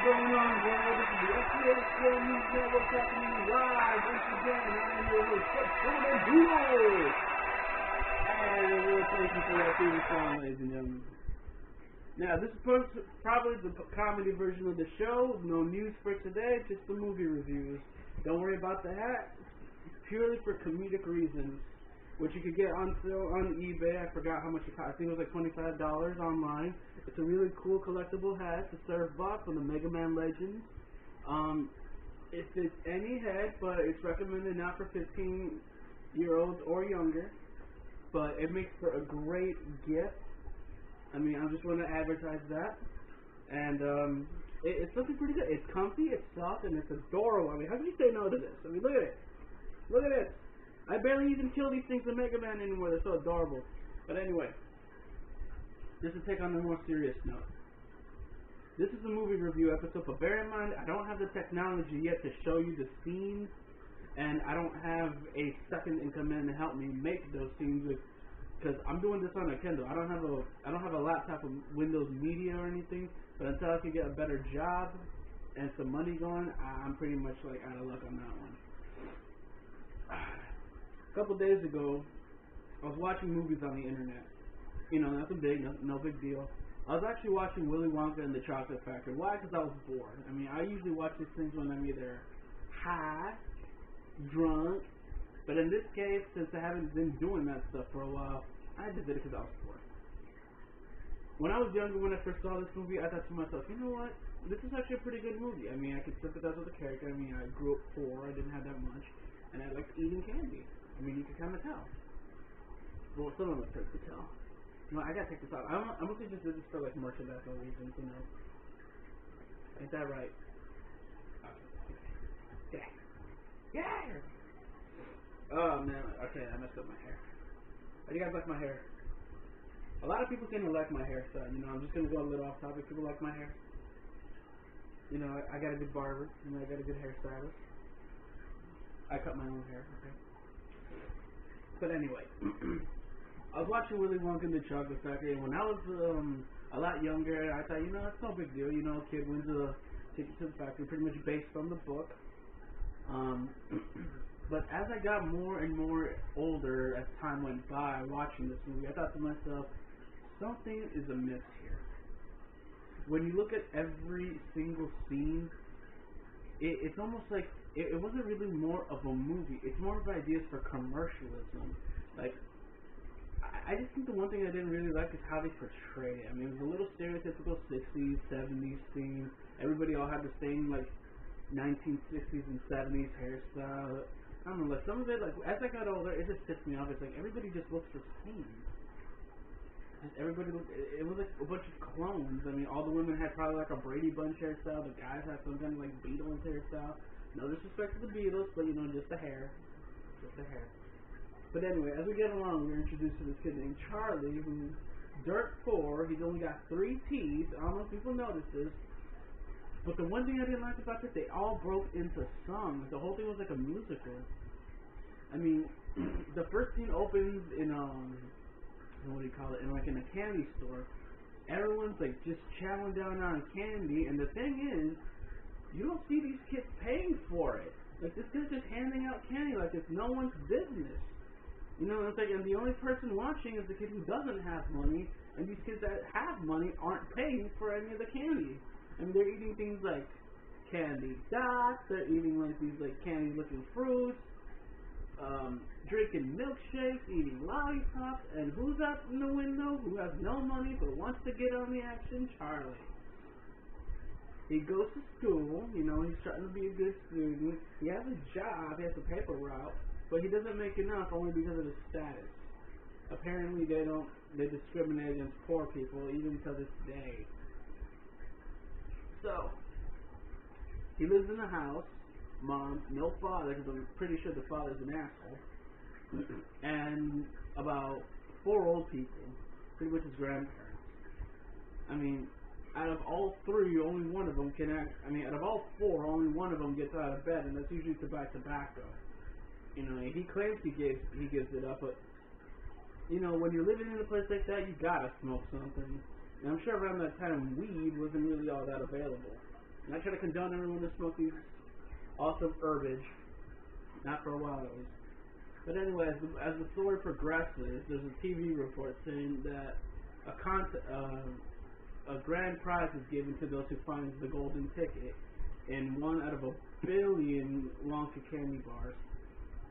going on, man? This is the S.A.S.N News Network happening live once again. I'm your host, Golden Doodle. And we're thank you for that favorite song, ladies and gentlemen. Now, this is probably the comedy version of the show. No news for today, just the movie reviews. Don't worry about the hat. It's purely for comedic reasons, which you could get on sale on eBay. I forgot how much it cost. I think it was like $25 online. It's a really cool collectible hat. It's a Surf Box from the Mega Man Legends. It fits any head, but it's recommended not for 15-year-olds or younger. But it makes for a great gift. I mean, I just want to advertise that. And it's looking pretty good. It's comfy, it's soft, and it's adorable. I mean, how can you say no to this? I mean, look at it. Look at this. I barely even kill these things in Mega Man anymore. They're so adorable. But anyway, just to take on a more serious note. This is a movie review episode, but bear in mind, I don't have the technology yet to show you the scenes, and I don't have a second in command to help me make those scenes because I'm doing this on a Kindle. I don't have a laptop with Windows Media or anything, but until I can get a better job and some money going, I'm pretty much like out of luck on that one. A couple days ago, I was watching movies on the internet. You know, nothing big, no big deal. I was actually watching Willy Wonka and the Chocolate Factory. Why? Because I was bored. I mean, I usually watch these things when I'm either high, drunk, but in this case, since I haven't been doing that stuff for a while, I just did it because I was bored. When I was younger, when I first saw this movie, I thought to myself, you know what? This is actually a pretty good movie. I mean, I could sympathize with the character. I mean, I grew up poor. I didn't have that much. And I liked eating candy. I mean, you can kind of tell. Well, some of us could tell. No, I gotta take this out. I mostly just did this for like merchandising reasons, you know. Ain't that right? Okay. Yeah. Oh man. Okay, I messed up my hair. How do you guys like my hair? A lot of people seem to like my hairstyle. You know, I'm just gonna go a little off topic. People like my hair. You know, I got a good barber. You know, I got a good hairstylist. I cut my own hair. Okay. But anyway. I was watching Willy Wonka and the Chocolate Factory, and when I was a lot younger, I thought, you know, it's no big deal. You know, a kid wins a ticket to the factory, pretty much based on the book. But as I got more and more older, as time went by, watching this movie, I thought to myself, something is amiss here. When you look at every single scene, it's almost like it wasn't really more of a movie. It's more of ideas for commercialism. Like, I just think the one thing I didn't really like is how they portray it. I mean, it was a little stereotypical 60s, 70s theme. Everybody all had the same, like, 1960s and 70s hairstyle. I don't know, like, some of it, like, as I got older, it just pissed me off. It's like, everybody just looks the same. Everybody looked, it was like a bunch of clones. I mean, all the women had probably like a Brady Bunch hairstyle. The guys had some kind of, like, Beatles hairstyle. No disrespect to the Beatles, but, you know, just the hair. Just the hair. But anyway, as we get along, we're introduced to this kid named Charlie, who's dirt poor. He's only got 3 teeth. I don't know if people notice this. But the one thing I didn't like about this, they all broke into songs. The whole thing was like a musical. I mean, the first scene opens in, what do you call it, in a candy store. Everyone's like just chowing down on candy, and the thing is, you don't see these kids paying for it. Like, this kid's just handing out candy like it's no one's business. You know, it's like, and the only person watching is the kid who doesn't have money, and these kids that have money aren't paying for any of the candy. I mean, they're eating things like candy dots, they're eating like these like candy-looking fruits, drinking milkshakes, eating lollipops, and who's out in the window who has no money but wants to get on the action? Charlie. He goes to school, you know, he's trying to be a good student, he has a job, he has a paper route, but he doesn't make enough only because of his status. Apparently they discriminate against poor people even to this day. So, he lives in a house, mom, no father, because I'm pretty sure the father's an asshole, and about 4 old people, pretty much his grandparents. I mean, out of all 3, only one of them can act, I mean, out of all 4, only one of them gets out of bed, and that's usually to buy tobacco. You know, he claims he gives it up, but, you know, when you're living in a place like that, you gotta smoke something. And I'm sure around that time, weed wasn't really all that available. And I try to condone everyone to smoke these awesome herbage. Not for a while at least. But anyway, as the story progresses, there's a TV report saying that a grand prize is given to those who find the golden ticket in 1 out of 1 billion Wanker candy bars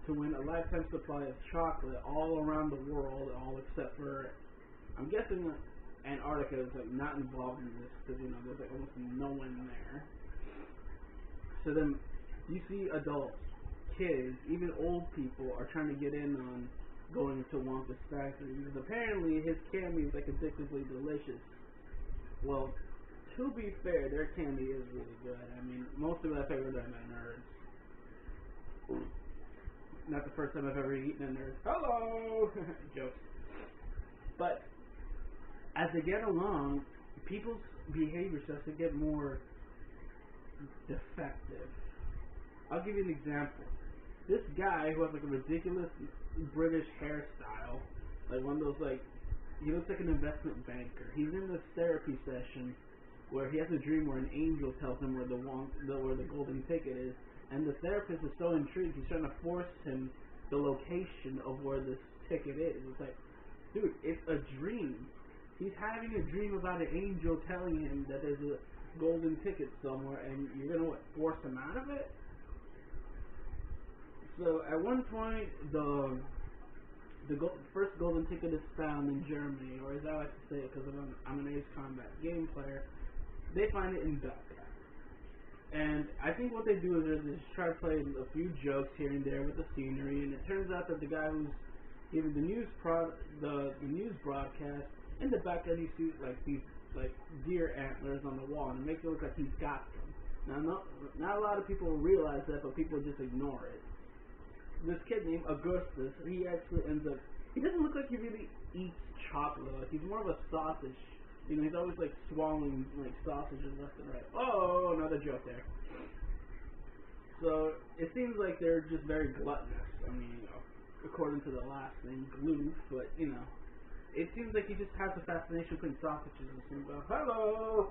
to win a lifetime supply of chocolate all around the world, all except for, I'm guessing Antarctica is like not involved in this because there's like almost no one there. So then you see adults, kids, even old people are trying to get in on going to Wonka's factory because apparently his candy is like addictively delicious. Well, to be fair, their candy is really good. I mean, most of my favorite are nerds. Not the first time I've ever eaten a nerd. Hello! Jokes. But as they get along, people's behavior starts to get more defective. I'll give you an example. This guy who has like a ridiculous British hairstyle, like one of those like, he looks like an investment banker. He's in this therapy session where he has a dream where an angel tells him where the golden ticket is, and the therapist is so intrigued he's trying to force him the location of where this ticket is. It's like, dude, it's a dream. He's having a dream about an angel telling him that there's a golden ticket somewhere, and you're gonna force him out of it? So at one point, the first golden ticket is found in Germany, or as I like to say it, because I'm an Ace Combat game player, they find it in Belgium. And I think what they do is they just try to play a few jokes here and there with the scenery, and it turns out that the guy who's giving the news broadcast, in the back end you see like these like deer antlers on the wall, and it makes it look like he's got them. Now, not a lot of people realize that, but people just ignore it. This kid named Augustus, he actually ends up, he doesn't look like he really eats chocolate. Like, he's more of a sausage. He's always like swallowing like sausages left and right. Oh, another joke there. So it seems like they're just very gluttonous. I mean, according to the last name, goof, but it seems like he just has a fascination with sausages and things. Hello.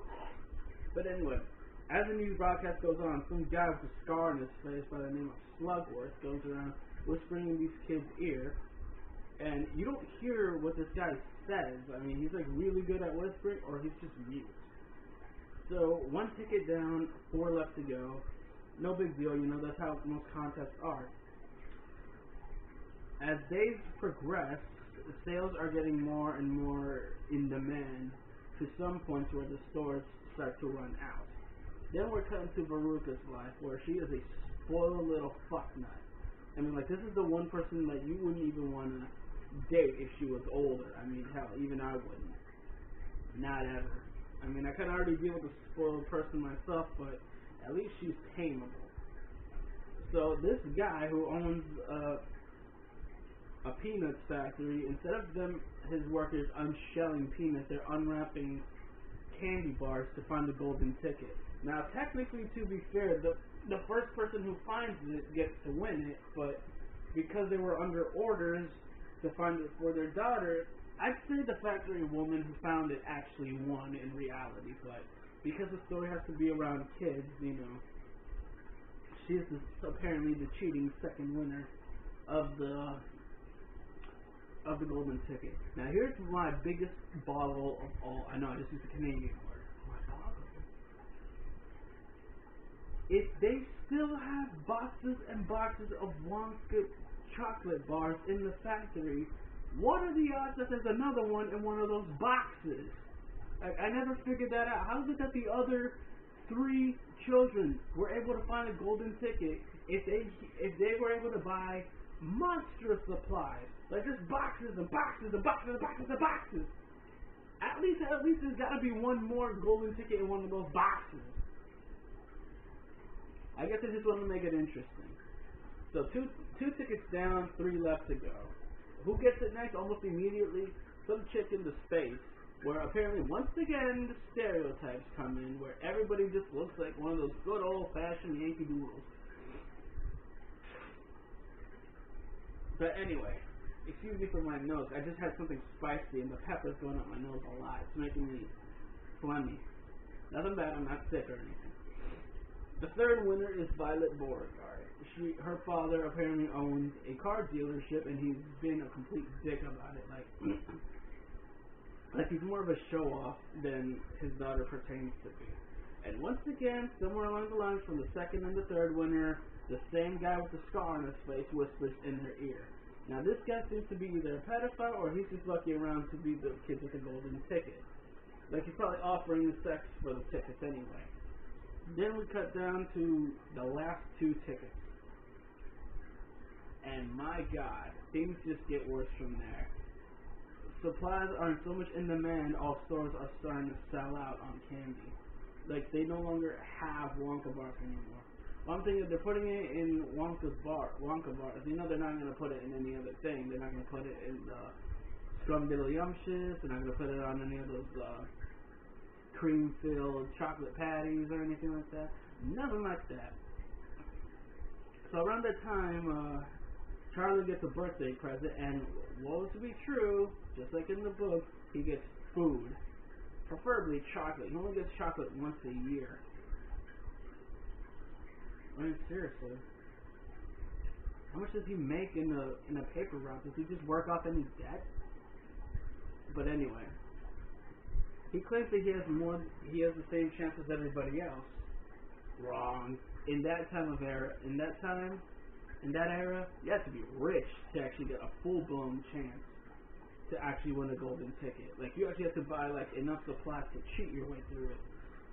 But anyway, as the news broadcast goes on, some guy with a scar on his face by the name of Slugworth goes around whispering in these kids' ear, and you don't hear what this guy says. I mean, he's like really good at whispering, or he's just mute. So 1 ticket down, 4 left to go. No big deal, that's how most contests are. As days progress, sales are getting more and more in demand to some points where the stores start to run out. Then we're cutting to Veruca's life, where she is a spoiled little fucknut. I mean, like, this is the one person that you wouldn't even want to date if she was older. I mean, hell, even I wouldn't. Not ever. I mean, I can already deal with a spoiled person myself, but at least she's tameable. So this guy who owns a peanuts factory, instead of his workers unshelling peanuts, they're unwrapping candy bars to find the golden ticket. Now, technically, to be fair, the first person who finds it gets to win it, but because they were under orders to find it for their daughter, I'd say the factory woman who found it actually won in reality, but because the story has to be around kids, she is apparently the cheating second winner of the golden ticket. Now, here's my biggest boggle of all. I know, I just used a Canadian word. My boggle. If they still have boxes and boxes of Wanker chocolate bars in the factory, what are the odds that there's another one in one of those boxes? Like, I never figured that out. How is it that the other 3 children were able to find a golden ticket if they were able to buy monstrous supplies? Like, just boxes and boxes and boxes and boxes and boxes. At least there's got to be one more golden ticket in one of those boxes. I guess I just want to make it interesting. So two tickets down, 3 left to go. Who gets it next? Almost immediately, some chick into space, where apparently once again the stereotypes come in, where everybody just looks like one of those good old-fashioned Yankee Doodles. But anyway, excuse me for my nose. I just had something spicy and the pepper's going up my nose a lot. It's making me phlegmy. Nothing bad. I'm not sick or anything. The third winner is Violet Beauregard. Her father apparently owns a car dealership, and he's been a complete dick about it. Like he's more of a show-off than his daughter pertains to be. And once again, somewhere along the lines from the second and the third winner, the same guy with the scar on his face whispers in her ear. Now this guy seems to be either a pedophile or he's just lucky around to be the kid with the golden ticket. Like he's probably offering sex for the tickets anyway. Then we cut down to the last two tickets. And my God, things just get worse from there. Supplies aren't so much in demand, all stores are starting to sell out on candy. Like, they no longer have Wonka bars anymore. Well, I'm thinking they're putting it in Wonka bars. You know they're not going to put it in any other thing. They're not going to put it in the Scrumdiddlyumptious. They're not going to put it on any of those cream-filled chocolate patties or anything like that. Nothing like that. So around that time, Charlie gets a birthday present, and woe to be true, just like in the book, he gets food. Preferably chocolate. He only gets chocolate once a year. I mean, seriously. How much does he make in a paper route? Does he just work off any debt? But anyway. He claims that he has the same chance as everybody else. Wrong. In that era, you had to be rich to actually get a full-blown chance to actually win a golden ticket. Like, you actually have to buy, like, enough supplies to cheat your way through it.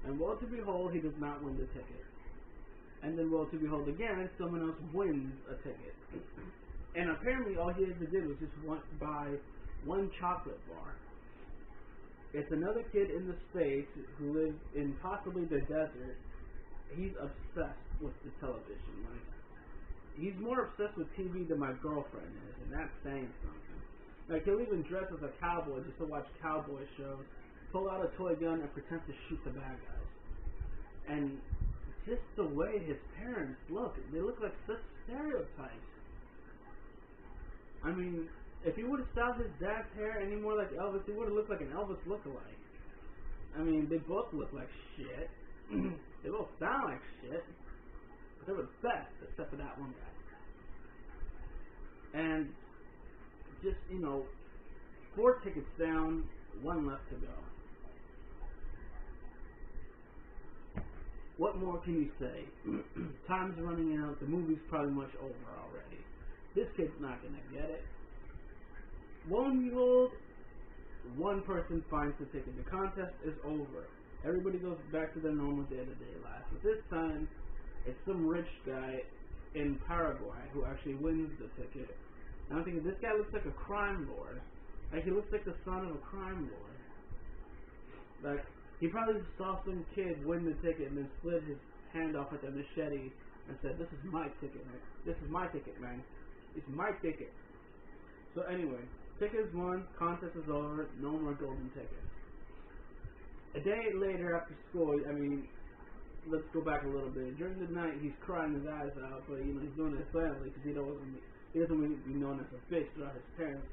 And woe to behold, he does not win the ticket. And then woe to behold again, someone else wins a ticket. And apparently all he had to do was just buy one chocolate bar. It's another kid in the States who lives in possibly the desert. He's obsessed with the television. Like, he's more obsessed with TV than my girlfriend is, and that's saying something. Like, he'll even dress as a cowboy just to watch cowboy shows, pull out a toy gun, and pretend to shoot the bad guys. And just the way his parents look, they look like such stereotypes. I mean, if he would have styled his dad's hair any more like Elvis, he would have looked like an Elvis lookalike. I mean, they both look like shit. They both sound like shit. But they were the best, except for that one guy. And just, 4 tickets down, 1 left to go. What more can you say? Time's running out, the movie's probably much over already. This kid's not gonna get it. Lo and behold, 1 person finds the ticket. The contest is over. Everybody goes back to their normal day-to-day life. But this time, it's some rich guy in Paraguay who actually wins the ticket. And I'm thinking, this guy looks like a crime lord. Like, he looks like the son of a crime lord. Like, he probably saw some kid win the ticket and then slid his hand off with a machete and said, "This is my ticket, man. This is my ticket, man. It's my ticket." So anyway, ticket is won, contest is over, no more golden tickets. A day later after school, I mean, let's go back a little bit. During the night, he's crying his eyes out, but he's doing it silently because he doesn't want to be known as a bitch throughout his parents,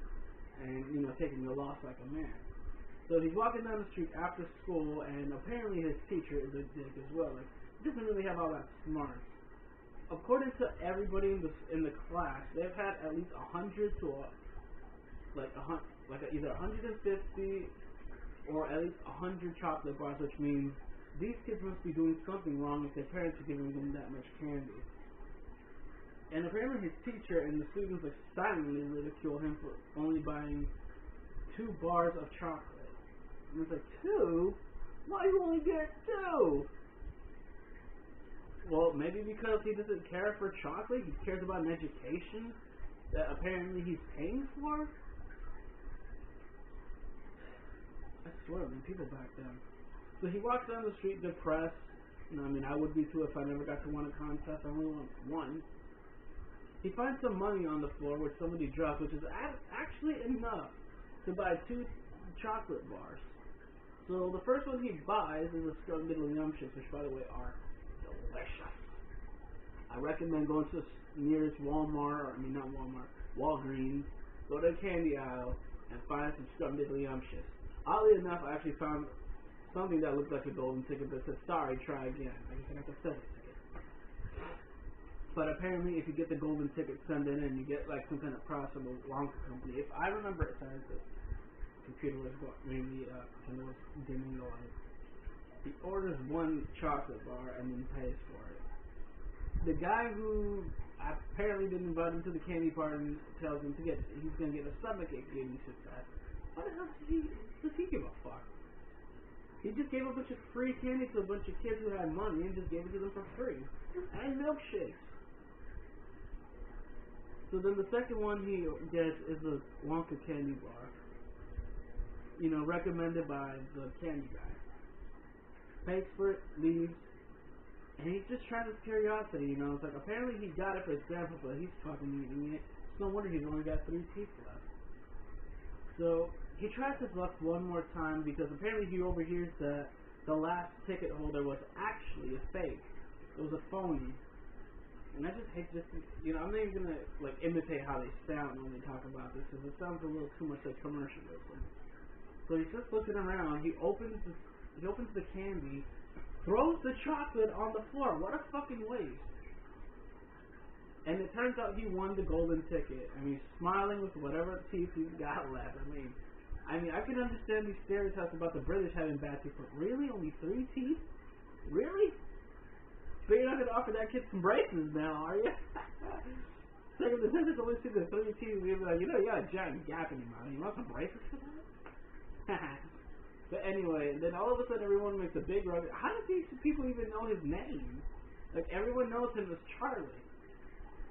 and taking the loss like a man. So he's walking down the street after school, and apparently his teacher is a dick as well. Like, he doesn't really have all that smarts. According to everybody in the class, they've had at least 100 to either 150 or at least 100 chocolate bars, which means these kids must be doing something wrong if their parents are giving them that much candy. And apparently his teacher and the students silently ridicule him for only buying 2 bars of chocolate. And it's like, 2? Why you only get 2? Well, maybe because he doesn't care for chocolate. He cares about an education that apparently he's paying for. I swear, man, people back then. So he walks down the street depressed. I would be too if I never got to win a contest. I only won 1. He finds some money on the floor which somebody dropped, which is actually enough to buy 2 chocolate bars. So the first one he buys is a Scrumdiddlyumptious, which by the way are delicious. I recommend going to the nearest Walmart, not Walmart, Walgreens, go to the candy aisle, and find some Scrumdiddlyumptious. Oddly enough, I actually found something that looked like a golden ticket that said, "Sorry, try again." I guess I got the 7th ticket. But apparently, if you get the golden ticket, send it in, you get like some kind of prize from the Wanker company. If I remember it, sorry, the computer was maybe was dimming the light. He orders one chocolate bar and then pays for it. The guy who apparently didn't invite him to the candy party tells him he's gonna get a stomachache if he sits back. What the hell does he give a fuck? He just gave a bunch of free candy to a bunch of kids who had money and just gave it to them for free. And milkshakes. So then the second one he gets is a Wonka candy bar. You know, recommended by the candy guy. Pays for it, leaves, and he's just trying his curiosity, you know. It's like, apparently he got it for his grandpa, but he's fucking eating it. It's no wonder he's only got 3 teeth left. So he tries his luck one more time because apparently he overhears that the last ticket holder was actually a fake. It was a phony. And I just hate this, you know, I'm not even gonna like imitate how they sound when they talk about this because it sounds a little too much like commercialism. So he's just looking around. He opens the candy, throws the chocolate on the floor. What a fucking waste! And it turns out he won the golden ticket. I mean, he's smiling with whatever teeth he's got left. I mean, I can understand these stereotypes about the British having bad teeth, but really, only 3 teeth? Really? So you're not going to offer that kid some braces now, are you? So if the dentist only sees the 3 teeth, you'll be like, you know, you got a giant gap in your mouth. You want some braces for that? But anyway, then all of a sudden everyone makes a big rush. How do these people even know his name? Like, everyone knows him as Charlie.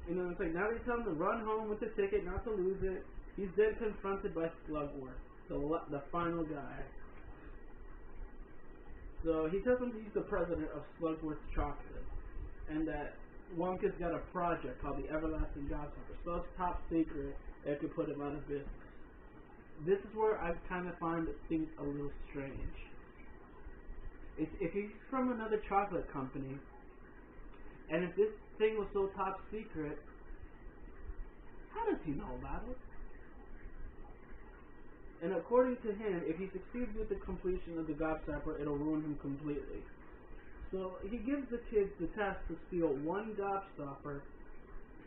You know, it's like, now they tell him to run home with the ticket, not to lose it. He's then confronted by Slugworth, the final guy. So he tells him he's the president of Slugworth Chocolate, and that Wonka's got a project called the Everlasting Godfather. So it's top secret. They could put him out of business. This is where I kind of find things a little strange. If he's from another chocolate company, and if this thing was so top secret, how does he know about it? And according to him, if he succeeds with the completion of the gobstopper, it'll ruin him completely. So he gives the kids the task to steal one gobstopper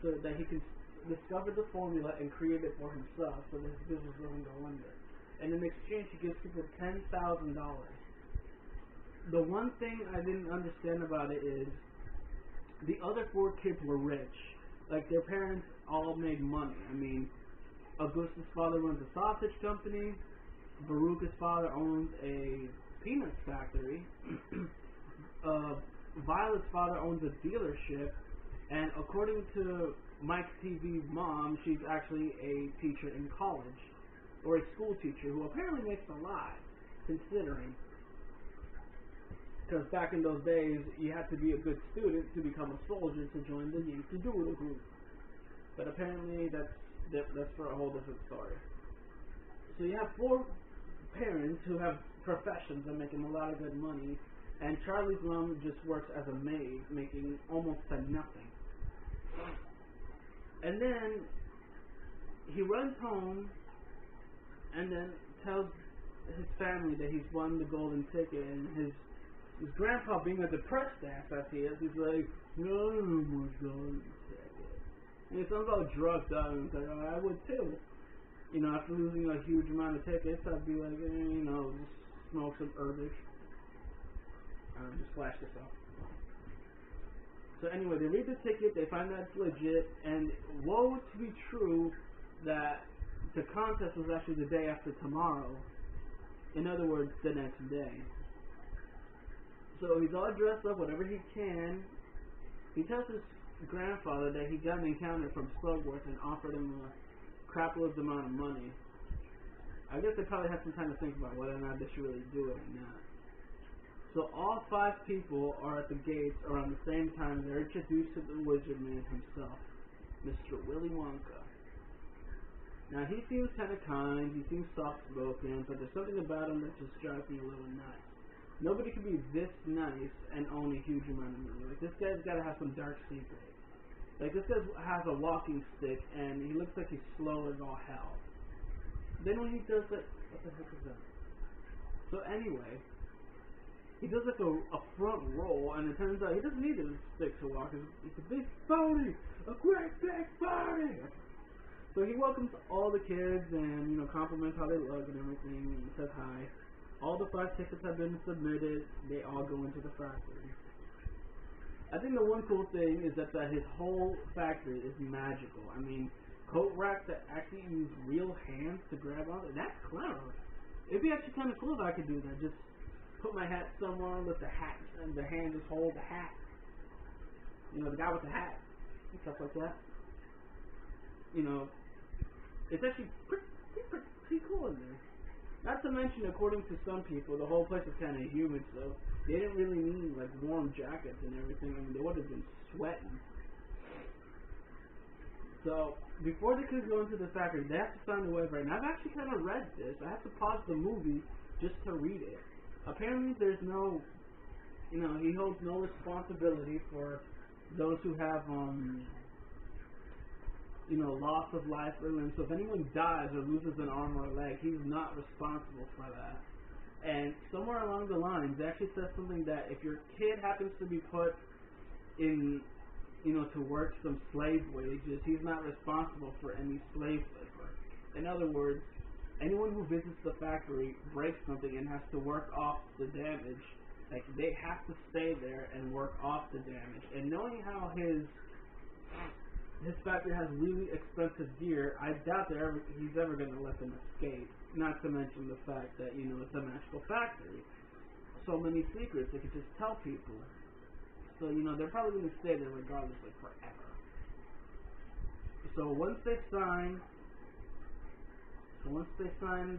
so that he can discover the formula and create it for himself so that his business doesn't go under. And in exchange, he gives people $10,000. The one thing I didn't understand about it is the other 4 kids were rich. Like, their parents all made money. I mean, Augustus' father runs a sausage company. Baruch's father owns a peanuts factory. Violet's father owns a dealership. And according to Mike TV's mom, she's actually a teacher in college, or a school teacher who apparently makes a lot, considering. Because back in those days, you had to be a good student to become a soldier to join the Yankee Doodle group. But apparently that's for a whole different story. So you have 4 parents who have professions and making a lot of good money, and Charlie's mom just works as a maid, making almost to nothing. And then he runs home and then tells his family that he's won the golden ticket, and his grandpa, being a depressed ass as he is, he's like, no, my golden ticket. And he sounds all drugged up, and he's like, oh, I would too. You know, after losing a huge amount of tickets, I'd be like, you know, just smoke some herbish. Just flash this off. So anyway, they read the ticket, they find that it's legit, and woe to be true that the contest was actually the day after tomorrow. In other words, the next day. So he's all dressed up, whatever he can. He tells his grandfather that he got an encounter from Slugworth and offered him a craploads amount of money. I guess they probably had some time to think about whether or not they should really do it or not. So all 5 people are at the gates around the same time. They're introduced to the wizard man himself, Mr. Willy Wonka. Now he seems kind of kind, he seems soft-spoken, but there's something about him that just drives me a little nuts. Nobody can be this nice and own a huge amount of money. Like, this guy's got to have some dark secret. Like, this guy has a walking stick, and he looks like he's slow as all hell. Then when he does that, what the heck is that? So anyway, he does like a front roll, and it turns out he doesn't need a stick to walk. It's a big phony, a great big phony. So he welcomes all the kids and, you know, compliments how they look and everything, and says hi. All the 5 tickets have been submitted. They all go into the factory. I think the one cool thing is that his whole factory is magical. I mean, coat racks that actually use real hands to grab on it. That's clever. It'd be actually kind of cool if I could do that. Just put my hat somewhere, let the hat and the hand just hold the hat. You know, the guy with the hat and stuff like that. You know, it's actually pretty cool in there. Not to mention, according to some people, the whole place is kind of humid, so they didn't really need like warm jackets and everything. I mean, they would have been sweating. So before the kids go into the factory, they have to find a way. Right now, I've actually kind of read this. I have to pause the movie just to read it. Apparently, there's no, you know, he holds no responsibility for those who have, you know, loss of life or limb. So if anyone dies or loses an arm or a leg, he's not responsible for that. And somewhere along the lines, it actually says something that if your kid happens to be put in, you know, to work some slave wages, he's not responsible for any slave labor. In other words, anyone who visits the factory, breaks something, and has to work off the damage, like, they have to stay there and work off the damage. And knowing how his factory has really expensive gear, I doubt he's ever going to let them escape. Not to mention the fact that, you know, it's a magical factory. So many secrets they could just tell people. So, you know, they're probably going to stay there regardless, like, forever. So once they sign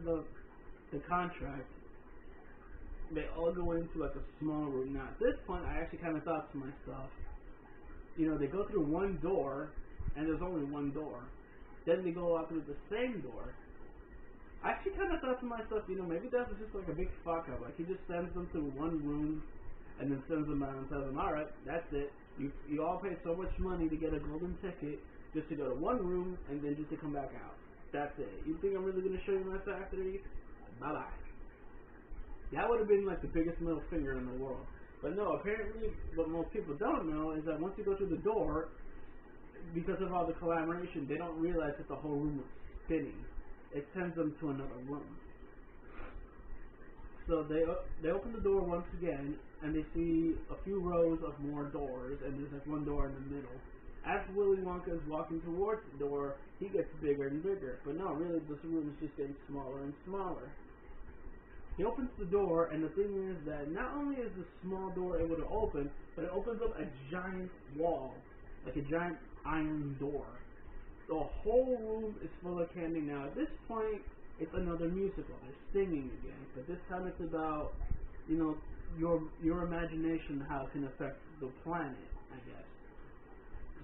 the contract, they all go into like a small room. Now at this point, I actually kind of thought to myself, you know, they go through one door, and there's only one door. Then they go out through the same door. I actually kind of thought to myself, you know, maybe that was just like a big fuck up. Like, he just sends them to one room, and then sends them out and tells them, alright, that's it. You all paid so much money to get a golden ticket just to go to one room, and then just to come back out. That's it. You think I'm really going to show you my factory? Bye-bye. That would have been like the biggest middle finger in the world. But no, apparently what most people don't know is that once you go through the door, because of all the collaboration, they don't realize that the whole room is spinning. It sends them to another room. So they open the door once again, and they see a few rows of more doors, and there's like one door in the middle. As Willy Wonka is walking towards the door, he gets bigger and bigger. But no, really, this room is just getting smaller and smaller. He opens the door, and the thing is that not only is the small door able to open, but it opens up a giant wall, like a giant iron door. The whole room is full of candy now. At this point, it's another musical. They're singing again, but this time it's about, you know, your imagination, how it can affect the planet, I guess.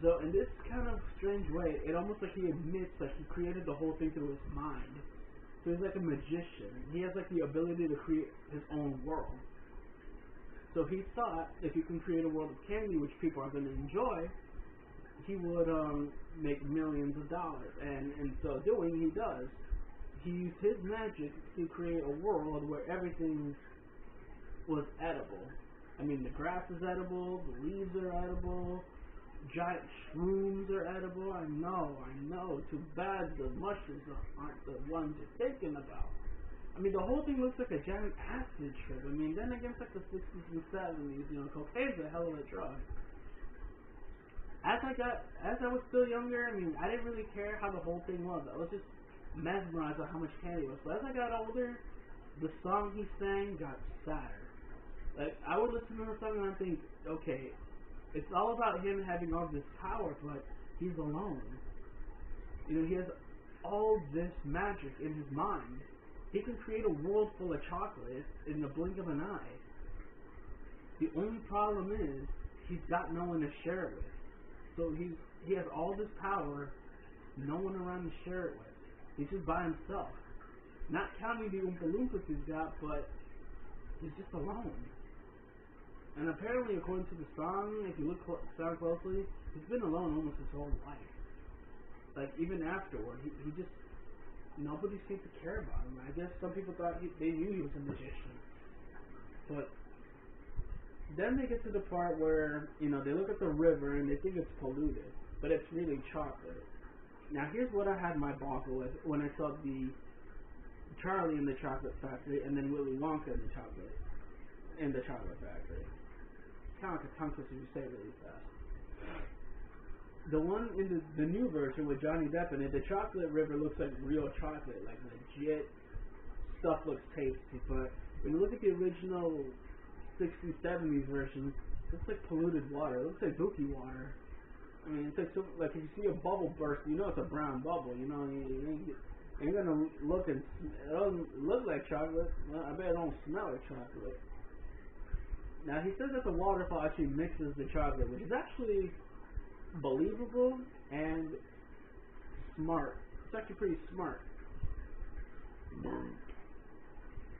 So in this kind of strange way, it almost like he admits that he created the whole thing through his mind. So he's like a magician. He has like the ability to create his own world. So he thought if you can create a world of candy which people are going to enjoy, he would make millions of dollars. And in so doing, he does. He used his magic to create a world where everything was edible. I mean, the grass is edible, the leaves are edible, giant shrooms are edible. I know. Too bad the mushrooms aren't the ones you're thinking about. I mean, the whole thing looks like a giant acid trip. I mean, then against like the 60s and 70s, you know, cocaine's a hell of a drug. As I was still younger, I mean, I didn't really care how the whole thing was. I was just mesmerized by how much candy was. But as I got older, the song he sang got sadder. Like, I would listen to the song and I think, okay, it's all about him having all this power, but he's alone. You know, he has all this magic in his mind. He can create a world full of chocolate in the blink of an eye. The only problem is, he's got no one to share it with. So he has all this power, no one around to share it with. He's just by himself. Not counting the Oompa Loompas he's got, but he's just alone. And apparently, according to the song, if you sound closely, he's been alone almost his whole life. Like, even afterward, he just, nobody seemed to care about him. I guess some people thought they knew he was a magician. But Then they get to the part where, you know, they look at the river and they think it's polluted, but it's really chocolate. Now here's what I had my boggle with when I saw the Charlie in the chocolate factory and then Willy Wonka in the chocolate factory. It's kind of like a tongue twister you say it really fast. The one in the new version with Johnny Depp in it, the chocolate river looks like real chocolate, like legit stuff looks tasty. But when you look at the original 60s, 70s version, it looks like polluted water. It looks like dookie water. I mean, it's like like if you see a bubble burst, you know it's a brown bubble. You know, you ain't gonna look and it doesn't look like chocolate. Well, I bet it don't smell like chocolate. Now he says that the waterfall actually mixes the chocolate, which is actually believable and smart. It's actually pretty smart.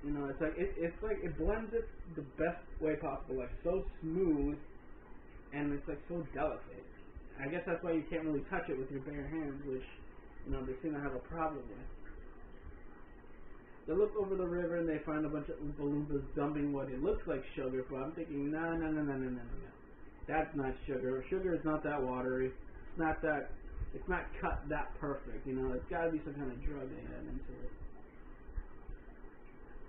You know, it's like it blends it the best way possible, like so smooth, and it's like so delicate. I guess that's why you can't really touch it with your bare hands, which, you know, they seem to have a problem with. They look over the river and they find a bunch of Oompa Loompas dumping what it looks like sugar, but I'm thinking, no. That's not sugar. Sugar is not that watery. It's not cut that perfect, you know. It's gotta be some kind of drug they add into it.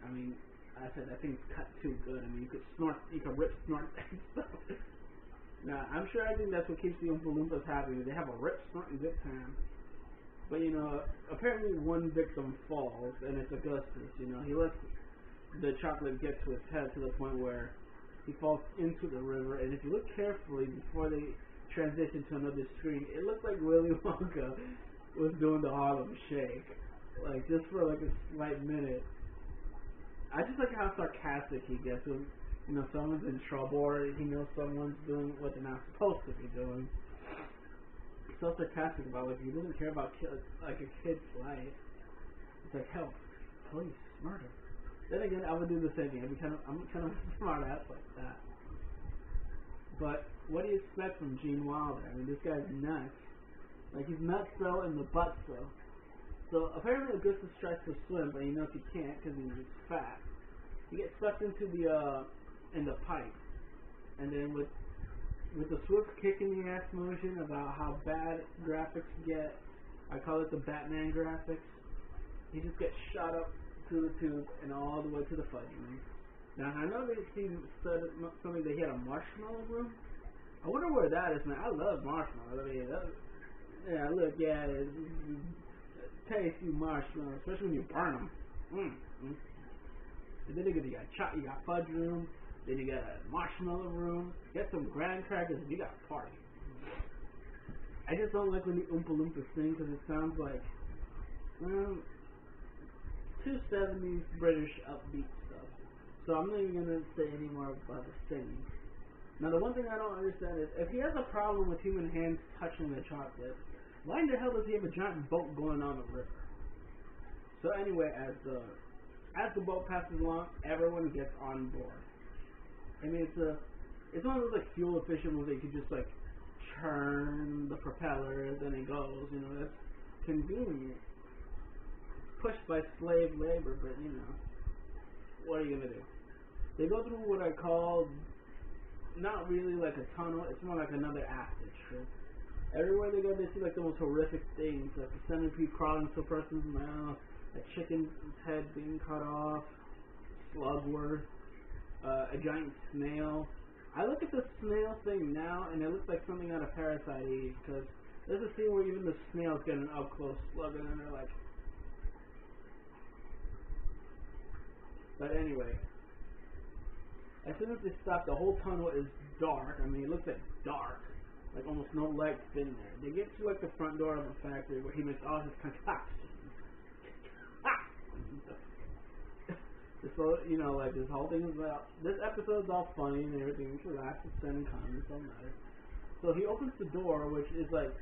I mean, I said that thing's cut too good. I mean, you could rip snort and stuff. Now, I'm sure I think that's what keeps the Oompa Loompas happy. They have a rip, snort, and good time. But, you know, apparently one victim falls, and it's Augustus. You know, he lets the chocolate get to his head to the point where he falls into the river. And if you look carefully before they transition to another screen, it looks like Willy Wonka was doing the Harlem Shake. Like, just for like a slight minute. I just like how sarcastic he gets when, you know, someone's in trouble or he knows someone's doing what they're not supposed to be doing. He's so sarcastic about, like, he doesn't care about like a kid's life. It's like, help, police, murder. Then again, I would do the same thing. I'm kind of a smart ass like that. But what do you expect from Gene Wilder? I mean, this guy's nuts. Like, he's nuts though in the butt though. So apparently Augustus tries to swim, but he knows he can't because he's fat. He gets sucked into in the pipe, and then with the swift kick in the ass motion about how bad graphics get, I call it the Batman graphics. He just gets shot up to the tube and all the way to the fudge room. Now I know they said something that he had a marshmallow room. I wonder where that is, man. I love marshmallows. I mean, yeah, look, yeah, tasty marshmallows, especially when you burn them. And then you got fudge room, then you got a marshmallow room, get some graham crackers, and you got a party. I just don't like when the Oompa Loompas sing because it sounds like, well, 270s British upbeat stuff. So I'm not even going to say any more about the singing. Now the one thing I don't understand is, if he has a problem with human hands touching the chocolate, why in the hell does he have a giant boat going on the river? So anyway, as the boat passes along, everyone gets on board. I mean, it's one of those like fuel efficient ones that you can just like churn the propellers and it goes. You know, that's convenient. Pushed by slave labor, but you know, what are you gonna do? They go through what I call not really like a tunnel. It's more like another acid trip. Everywhere they go, they see like the most horrific things, like a centipede crawling into a person's mouth, a chicken's head being cut off, slugworth, a giant snail. I look at the snail thing now, and it looks like something out of Parasite Eve, because there's a scene where even the snails get an up-close slug, and they're like... But anyway, as soon as they stop, the whole tunnel is dark. I mean, it looks like dark. Like almost no lights in there. They get to like the front door of a factory where he makes all his concoctions. So, you know, like this whole thing is about, this episode's all funny and everything. You can laugh, send and comments, don't matter. So he opens the door, which is like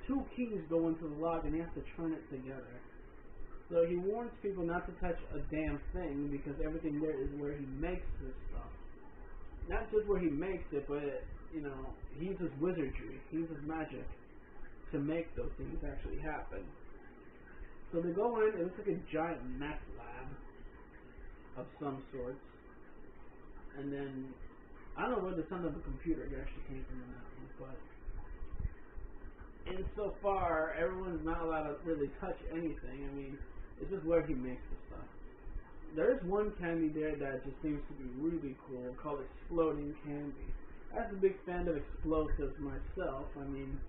2 keys go into the lock and he has to turn it together. So he warns people not to touch a damn thing because everything there is where he makes this stuff. Not just where he makes it, but, you know, he uses wizardry, he uses magic to make those things actually happen. So they go in, it looks like a giant meth lab of some sorts, and then I don't know where the son of a computer actually came from in that one, but insofar, everyone's not allowed to really touch anything. I mean, it's just where he makes the stuff. There's one candy there that just seems to be really cool, called Exploding Candy. I'm a big fan of explosives myself. I mean,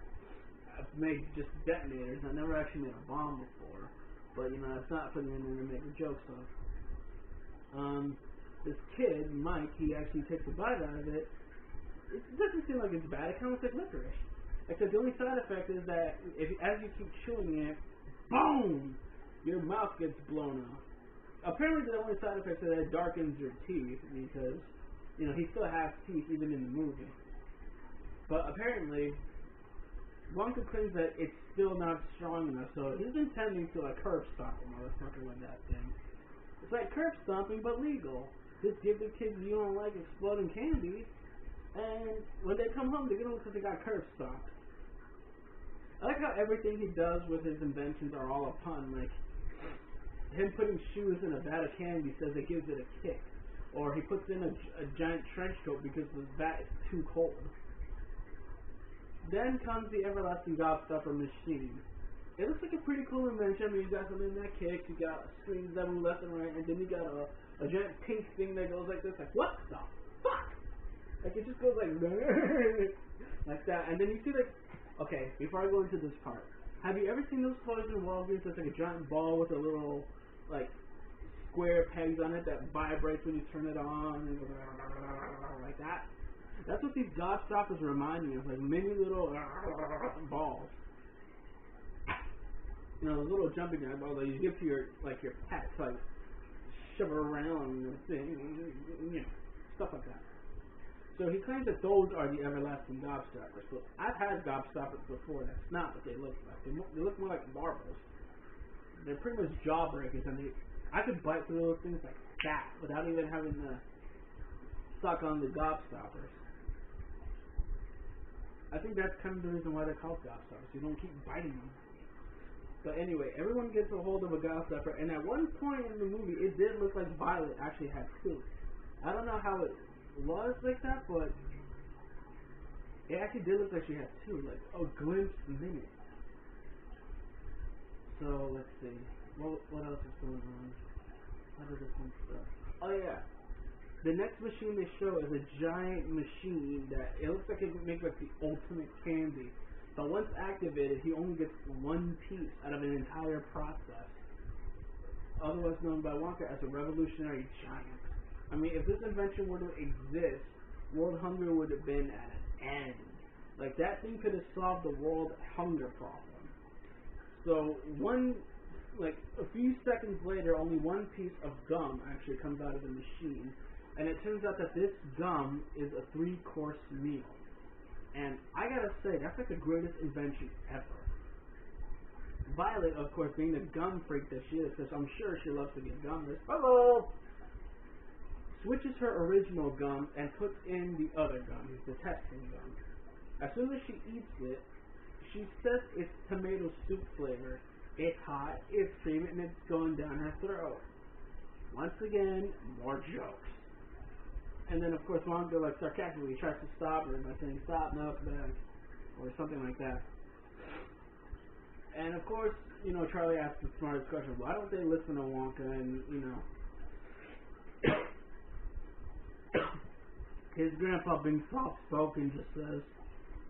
I've made just detonators. I never actually made a bomb before, but you know, that's not something I'm going to make a joke of. This kid, Mike, he actually takes a bite out of it. It doesn't seem like it's bad. It kind of looks like licorice. Except the only side effect is that as you keep chewing it, boom, your mouth gets blown off. Apparently, the only side effect is that it darkens your teeth because, you know, he still has teeth even in the movie. But apparently, Wanker claims that it's still not strong enough, so he's intending to like curb stomp a motherfucker with that thing. It's like curb stomping, but legal. Just give the kids you don't like exploding candy, and when they come home, they get them because they got curb stomped. I like how everything he does with his inventions are all a pun. Like him putting shoes in a vat of candy says it gives it a kick, or he puts in a giant trench coat because the vat is too cold. Then comes the everlasting gobstopper machine. It looks like a pretty cool invention. I mean, you got something that kicks, you got strings that move left and right, and then you got a giant pink thing that goes like this, like, what the fuck? Like, it just goes like, like that, and then you see, like, okay, before I go into this part, have you ever seen those toys in Walgreens that's like a giant ball with a little, like, square pegs on it that vibrates when you turn it on, and like that? That's what these gobstoppers remind me of, like mini little balls. You know, the little jumping balls that you give to your pets, like shove around the thing, you know, stuff like that. So he claims that those are the everlasting gobstoppers. So I've had gobstoppers before. That's not what they look like. They look more like marbles. They're pretty much jawbreakers, and I could bite through those things like that without even having to suck on the gobstoppers. I think that's kind of the reason why they're called gobstoppers. You don't keep biting them. But anyway, everyone gets a hold of a gobstopper, and at one point in the movie, it did look like Violet actually had two. I don't know how it was like that, but it actually did look like she had two, like a glimpse in it. So let's see, what else is going on? Other different stuff. Oh yeah, the next machine they show is a giant machine that it looks like it would make like the ultimate candy. But once activated, he only gets one piece out of an entire process. Otherwise known by Wanker as a revolutionary giant. I mean, if this invention were to exist, world hunger would have been at an end. Like, that thing could have solved the world hunger problem. So, a few seconds later, only one piece of gum actually comes out of the machine. And it turns out that this gum is a 3-course meal. And I gotta say, that's like the greatest invention ever. Violet, of course, being the gum freak that she is, because I'm sure she loves to get gum, hello! Switches her original gum and puts in the other gum, the testing gum. As soon as she eats it, she says it's tomato soup flavor. It's hot, it's creamy, and it's going down her throat. Once again, more jokes. And then, of course, Wanker, like, sarcastically tries to stop her by saying, stop, no, it's bad, or something like that. And, of course, you know, Charlie asks the smartest question, why don't they listen to Wanker? And, you know, his grandpa, being soft-spoken, just says,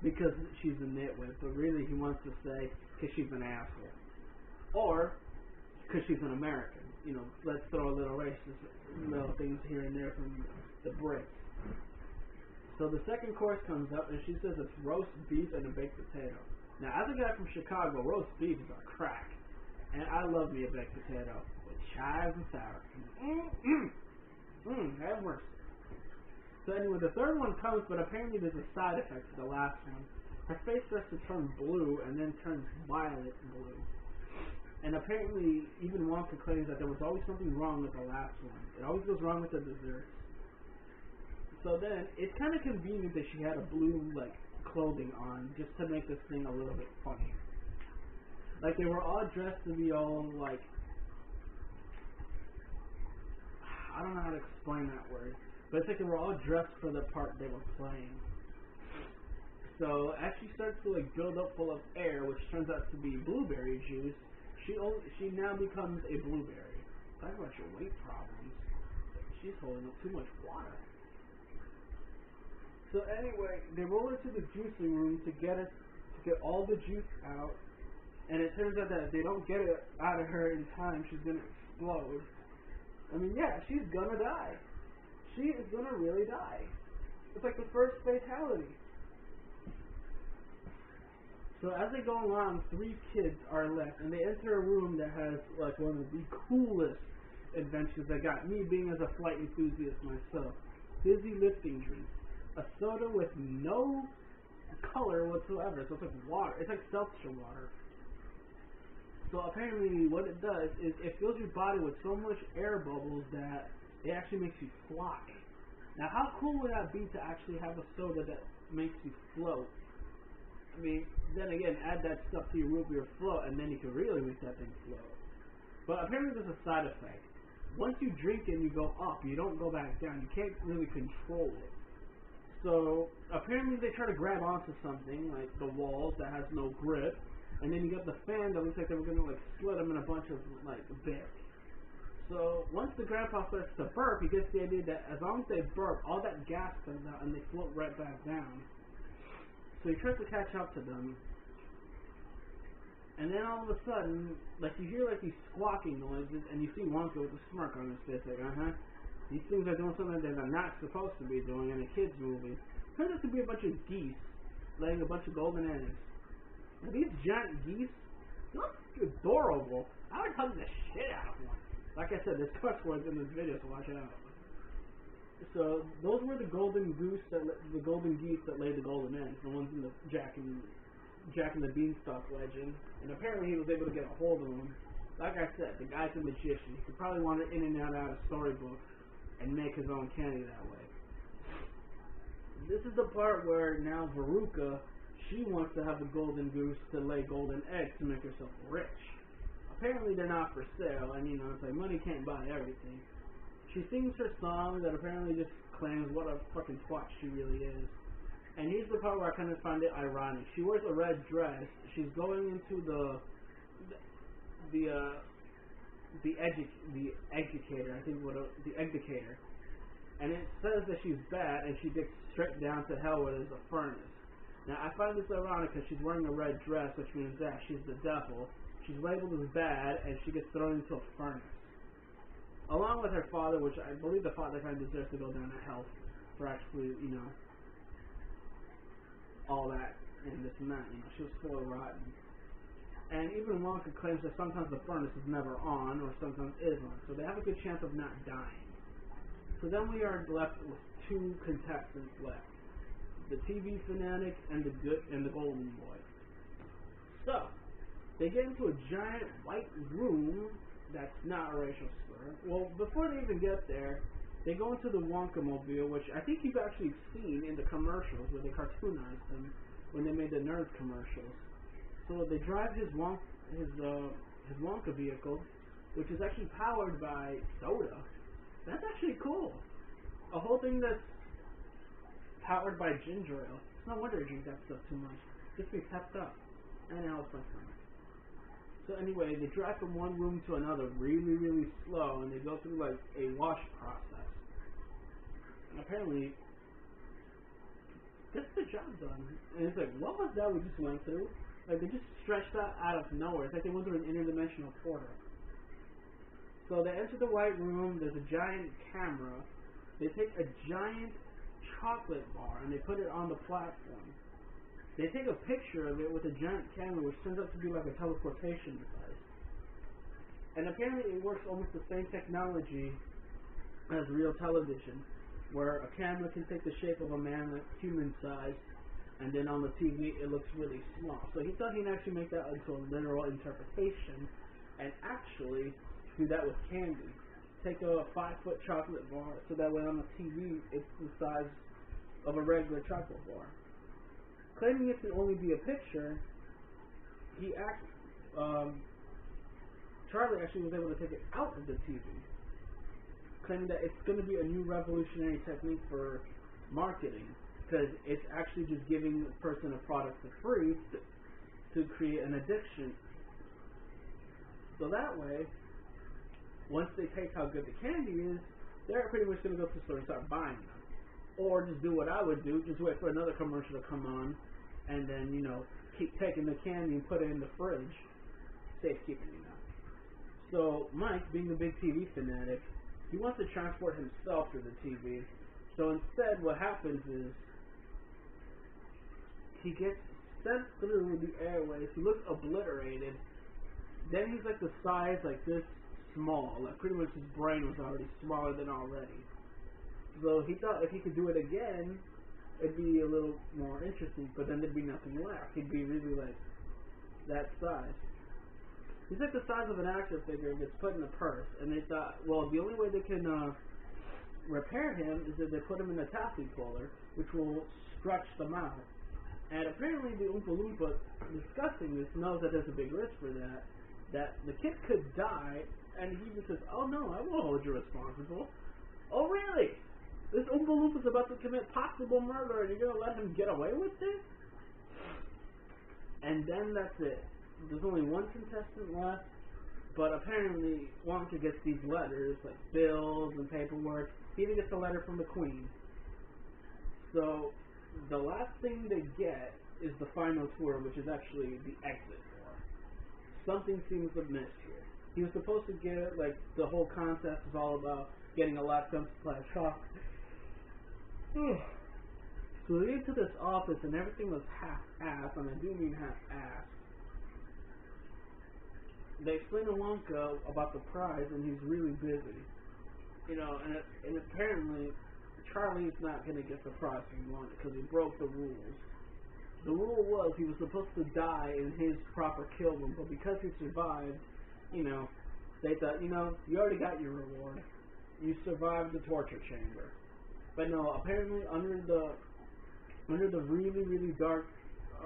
because she's a nitwit, but really he wants to say, because she's an asshole. Or, because she's an American. You know, let's throw a little racist little things here and there from the Brits. So the second course comes up, and she says it's roast beef and a baked potato. Now, as a guy from Chicago, roast beef is a crack. And I love me a baked potato with chives and sour cream. That works. So anyway, the third one comes, but apparently there's a side effect to the last one. Her face starts to turn blue, and then turns violet blue. And apparently, even Wanker claims that there was always something wrong with the last one. It always goes wrong with the dessert. So then, it's kind of convenient that she had a blue, like, clothing on, just to make this thing a little bit funny. Like, they were all dressed to be all, like, I don't know how to explain that word. but it's like they were all dressed for the part they were playing. So as she starts to like build up full of air, which turns out to be blueberry juice, she now becomes a blueberry. Talk about your weight problems. She's holding up too much water. So anyway, they roll her to the juicing room to get all the juice out, and it turns out that if they don't get it out of her in time, she's gonna explode. I mean, yeah, she's gonna die. She is gonna really die. It's like the first fatality. So as they go along, 3 kids are left, and they enter a room that has like one of the coolest inventions that got me, being as a flight enthusiast myself. Fizzy lifting drink. A soda with no color whatsoever. So it's like water. It's like seltzer water. So apparently what it does is it fills your body with so much air bubbles that it actually makes you fly. Now how cool would that be to actually have a soda that makes you float? I mean, then again, add that stuff to your root beer float, and then you can really make that thing float. But apparently there's a side effect. Once you drink it and you go up, you don't go back down. You can't really control it. So apparently they try to grab onto something, like the walls that has no grip, and then you got the fan that looks like they were going to like split them in a bunch of like bits. So once the grandpa starts to burp, he gets the idea that as long as they burp, all that gas comes out and they float right back down. So he tries to catch up to them, and then all of a sudden, like you hear like these squawking noises, and you see Wanker with a smirk on his face, like, these things are doing something that they're not supposed to be doing in a kids movie. Turns out to be a bunch of geese laying a bunch of golden eggs. Now these giant geese look adorable. I would hug the shit out of one. Like I said, there's cuss words in this video, so watch out. So those were the golden geese that laid the golden eggs, the ones in the Jack and the Beanstalk legend. And apparently he was able to get a hold of them. Like I said, the guy's a magician. He could probably wander in and out of storybooks and make his own candy that way. This is the part where now Veruca, she wants to have a golden goose to lay golden eggs to make herself rich. Apparently they're not for sale, and you know, it's like money can't buy everything. She sings her song that apparently just claims what a fucking twat she really is. And here's the part where I kind of find it ironic. She wears a red dress. She's going into the educator, I think the educator. And it says that she's bad, and she gets straight down to hell where there's a furnace. Now I find this ironic because she's wearing a red dress, which means that she's the devil. She's labeled as bad, and she gets thrown into a furnace. Along with her father, which I believe the father kind of deserves to go down to hell for actually, you know, all that and this and that. You know, she was fully rotten. And even Wanker claims that sometimes the furnace is never on, or sometimes is on, so they have a good chance of not dying. So then we are left with 2 contestants left: the TV fanatic and the golden boy. So they get into a giant white room that's not a racial slur. Well, before they even get there, they go into the Wonka mobile, which I think you've actually seen in the commercials where they cartoonized them when they made the Nerds commercials. So they drive his Wonka vehicle, which is actually powered by soda. That's actually cool. A whole thing that's powered by ginger ale. It's no wonder I drink that stuff too much. Just be pepped up. And it helps my stomach. So anyway, they drive from one room to another really, really slow, and they go through like a wash process. And apparently, gets the job done. And it's like, what was that we just went through? Like, they just stretched out of nowhere. It's like they went through an interdimensional portal. So they enter the white room, there's a giant camera. They take a giant chocolate bar and they put it on the platform. They take a picture of it with a giant camera, which turns out to be like a teleportation device. And apparently it works almost the same technology as real television, where a camera can take the shape of a man that's human size, and then on the TV it looks really small. So he thought he'd actually make that into a literal interpretation, and actually do that with candy. Take a 5-foot chocolate bar, so that way on the TV it's the size of a regular chocolate bar. Claiming it to only be a picture, Charlie actually was able to take it out of the TV. claiming that it's going to be a new revolutionary technique for marketing, because it's actually just giving a person a product for free to create an addiction. So that way, once they taste how good the candy is, they're pretty much going to go to the store and start buying them. Or just do what I would do, just wait for another commercial to come on, and then, you know, keep taking the candy and put it in the fridge. Safekeeping, you know. So Mike, being a big TV fanatic, he wants to transport himself to the TV. So instead, what happens is he gets sent through the airways. He looks obliterated. Then he's like the size like this small. Like pretty much his brain was already smaller than already. So he thought if he could do it again, it'd be a little more interesting. But then there'd be nothing left. He'd be really like that size. He's like the size of an action figure and gets put in a purse. And they thought, well, the only way they can repair him is if they put him in a taffy puller, which will stretch them out. And apparently the Oompa Loompa discussing this knows that there's a big risk for that. That the kid could die, and he just says, oh no, I won't hold you responsible. Oh really? This Oompa Loompa's about to commit possible murder, and you're going to let him get away with this? And then that's it. There's only one contestant left, but apparently Wanker gets these letters, like bills and paperwork. He even gets a letter from the Queen. So the last thing they get is the final tour, which is actually the exit tour. Something seems amiss here. He was supposed to get, like, the whole contest is all about getting a lifetime supply of chocolate. So they get to this office and everything was half-assed, and I do mean half-assed. They explain to Wonka about the prize, and he's really busy. You know, and apparently Charlie's not going to get the prize he wanted because he broke the rules. The rule was he was supposed to die in his proper kill room, but because he survived, you know, they thought, you know, you already got your reward. You survived the torture chamber. But no, apparently under the really dark,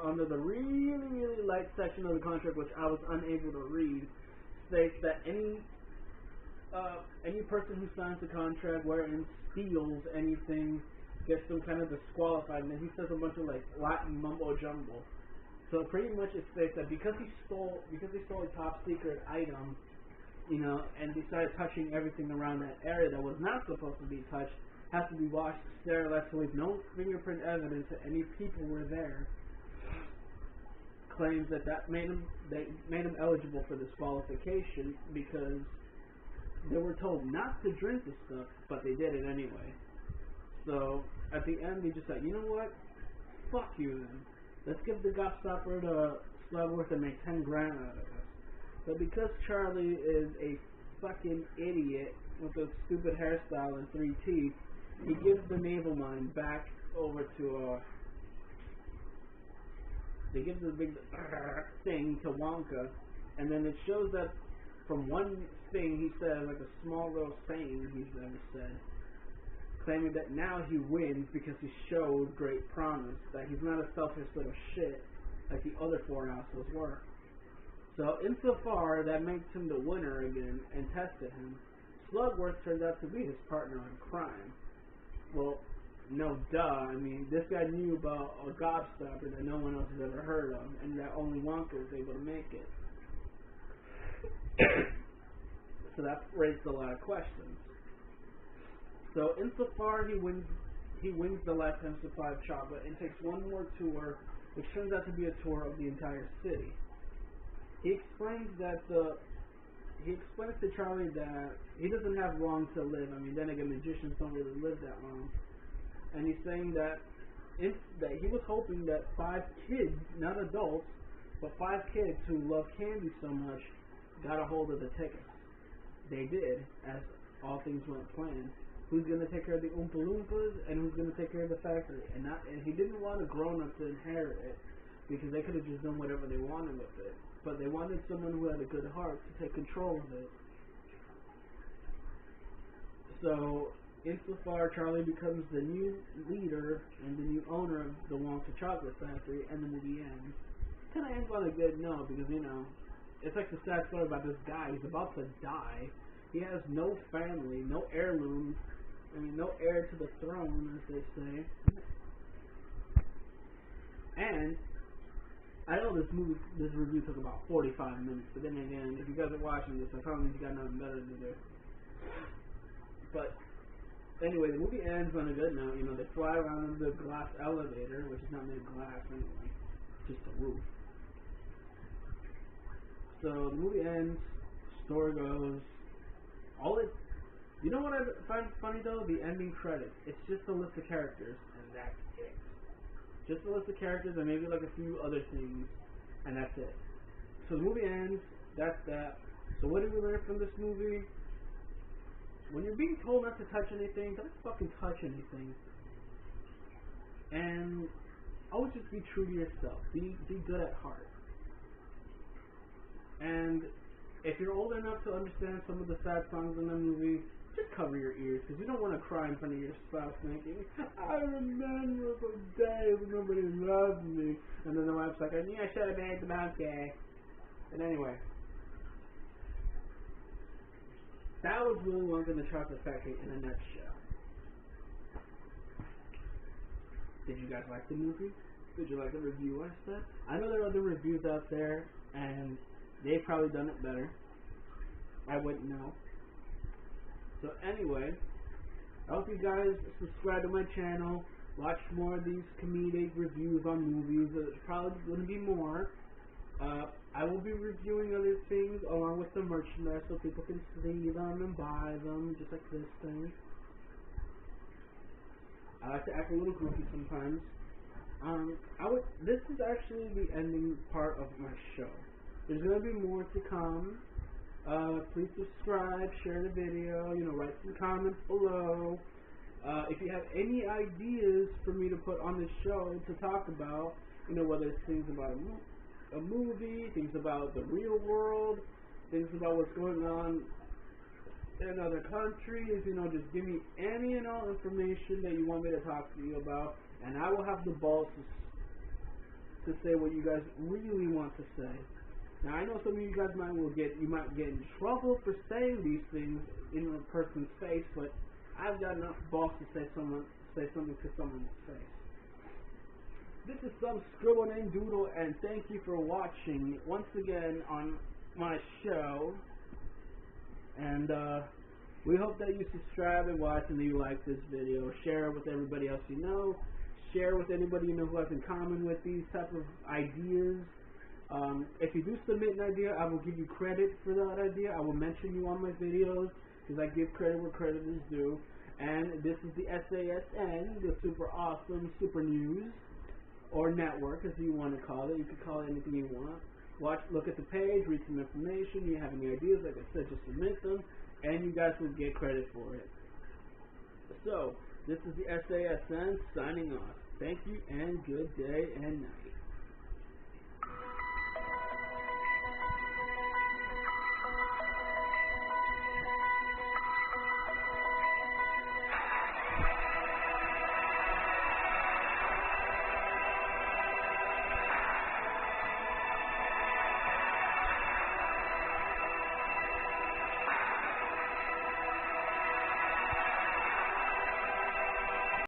under the really light section of the contract, which I was unable to read, states that any person who signs the contract wherein steals anything gets them kind of disqualified, and then he says a bunch of like Latin mumbo jumbo. So pretty much it states that because he stole a top secret item, you know, and decided touching everything around that area that was not supposed to be touched, has to be washed, sterilized, so leave no fingerprint evidence that any people were there. Claims that made him eligible for disqualification because they were told not to drink the stuff, but they did it anyway. So at the end, they just said, you know what? Fuck you then. Let's give the gobstopper to Slugworth and make 10 grand out of this. But because Charlie is a fucking idiot with a stupid hairstyle and 3 teeth, he gives the naval mine back over to they give the big thing to Wanker, and then it shows that from one thing he said, like a small little saying he's ever said, claiming that now he wins because he showed great promise, that he's not a selfish little shit like the other 4 assholes were. So insofar that makes him the winner again and tested him, Slugworth turned out to be his partner in crime. Well, no duh, I mean, this guy knew about a gobstopper that no one else has ever heard of, and that only Wanker was able to make it. So that raised a lot of questions. So insofar he wins the lifetime supply of chocolate and takes one more tour, which turns out to be a tour of the entire city. He explains to Charlie that he doesn't have long to live. I mean, then again, magicians don't really live that long. And he's saying that he was hoping that 5 kids, not adults, but 5 kids who love candy so much got a hold of the tickets. They did, as all things went planned. Who's going to take care of the Oompa Loompas, and who's going to take care of the factory? And he didn't want a grown-up to inherit it, because they could have just done whatever they wanted with it. But they wanted someone who had a good heart to take control of it. So, insofar, Charlie becomes the new leader and the new owner of the Wanker Chocolate Factory, and the movie ends. Kind of ends on a good note, because, you know, it's like the sad story about this guy. He's about to die, He has no family, no heirloom, no heir to the throne, as they say. And I know this review took about 45 minutes, but then again, if you guys are watching this, I probably you got nothing better to do. But anyway, the movie ends on a good note. You know, they fly around the glass elevator, which is not made of glass anyway, just a roof. So the movie ends. Story goes. You know what I find funny though? The ending credits. It's just a list of characters, and that's it. Just a list of characters and maybe like a few other things, and that's it. So the movie ends. That's that. So what did we learn from this movie? When you're being told not to touch anything, don't fucking touch anything. And always just be true to yourself. Be good at heart. And if you're old enough to understand some of the sad songs in the movie, just cover your ears, because you don't want to cry in front of your spouse thinking, I remember the day when nobody loved me. And then the wife's like, I knew I should have made the monkey. And anyway, that was Willy Wonka and the Chocolate Factory in a nutshell. Did you guys like the movie? Did you like the review I said? I know there are other reviews out there, and they've probably done it better. I wouldn't know. So anyway, I hope you guys subscribe to my channel, watch more of these comedic reviews on movies. There's probably going to be more. I will be reviewing other things along with the merchandise so people can see them and buy them, just like this thing. I like to act a little goofy sometimes. This is actually the ending part of my show. There's going to be more to come. Please subscribe, share the video, write some comments below. If you have any ideas for me to put on this show to talk about, whether it's things about a movie, things about the real world, things about what's going on in other countries, just give me any and all information that you want me to talk to you about, and I will have the balls to say what you guys really want to say. Now I know some of you guys might get in trouble for saying these things in a person's face, but I've got enough balls to say something to someone's face. This is some scribble named Doodle, and thank you for watching once again on my show. And we hope that you subscribe and watch and that you like this video. Share it with everybody else you know. Share with anybody you know who has in common with these type of ideas. If you do submit an idea, I will give you credit for that idea. I will mention you on my videos because I give credit where credit is due. And this is the S.A.S.N, the super awesome super news, or network as you want to call it. You can call it anything you want. Look at the page, read some information. You have any ideas, like I said, just submit them, and you guys will get credit for it. So, this is the S.A.S.N signing off. Thank you, and good day and night.